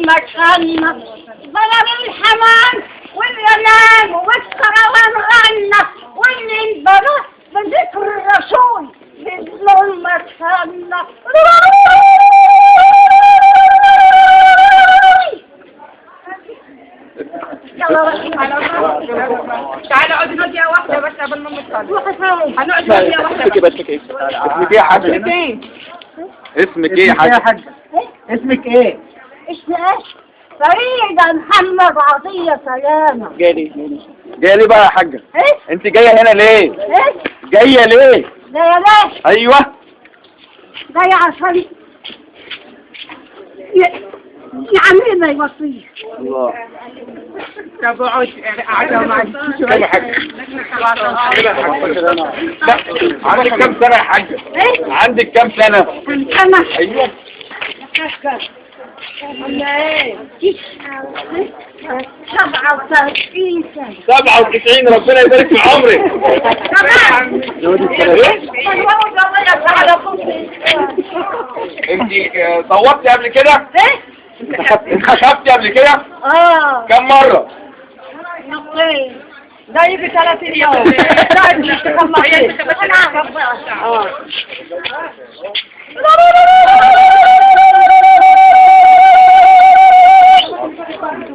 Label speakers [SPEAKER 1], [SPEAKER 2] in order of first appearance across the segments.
[SPEAKER 1] مكاننا ضرب الحمام واليمام والكروان غنى واللي انبرى بذكر الرسول بظلم مكاننا.
[SPEAKER 2] تعالى اقعد نوديها واحدة بس قبل ما نصلي. هنقعد نوديها واحدة بس.
[SPEAKER 3] اسمك ايه يا حاجة؟ اسمك ايه يا حاجة؟ اسمك ايه؟
[SPEAKER 1] اسمي ايه؟ فريدة محمد عطية سلامة.
[SPEAKER 3] جاية ليه بقى يا حاجة؟
[SPEAKER 1] ايه؟
[SPEAKER 3] انت جاية هنا ليه؟
[SPEAKER 1] ايه؟
[SPEAKER 3] جاية ليه؟
[SPEAKER 1] جاية ليه؟
[SPEAKER 3] ايوه
[SPEAKER 1] جاية عشان يعمل ما يوصيه.
[SPEAKER 3] الله.
[SPEAKER 2] طب اقعد قاعدة معاك.
[SPEAKER 3] كم يا حاجة؟ لا عندك كم سنة يا حاجة؟
[SPEAKER 1] ايه؟
[SPEAKER 3] عندك كم سنة؟
[SPEAKER 1] كم سنة؟
[SPEAKER 3] ايوه
[SPEAKER 1] ولا ايه؟ 37 سنة.
[SPEAKER 3] 97 ربنا يبارك في عمرك. انت صوتي قبل كده؟
[SPEAKER 1] ايه؟
[SPEAKER 3] انخشبتي قبل كده؟ كم مرة؟
[SPEAKER 1] نقين.
[SPEAKER 2] ده يجي 30 يوم.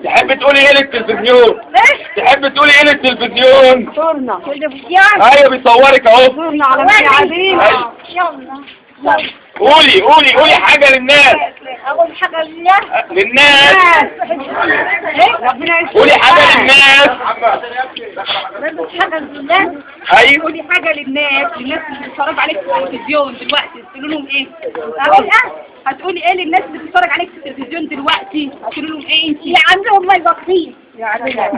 [SPEAKER 3] تحب تقولي ايه للتلفزيون؟ تحب تقولي ايه للتلفزيون؟
[SPEAKER 2] صورنا.
[SPEAKER 3] ايوه بيصورك اهو.
[SPEAKER 2] صورنا على مشاهدين.
[SPEAKER 1] يلا.
[SPEAKER 3] قولي حاجة للناس.
[SPEAKER 1] أقول حاجة لله.
[SPEAKER 3] للناس.
[SPEAKER 2] ربنا يستر.
[SPEAKER 3] قولي حاجة للناس.
[SPEAKER 1] حاجة لله.
[SPEAKER 3] ايوه
[SPEAKER 2] قولي حاجة للناس اللي بتتفرج عليك في التلفزيون دلوقتي تقول لهم ايه؟ هتقولي ايه للناس اللي بتتفرج عليك في التلفزيون دلوقتي؟ هتقول لهم ايه انت؟
[SPEAKER 1] اللي عندهم ما يبقيه.
[SPEAKER 2] يعني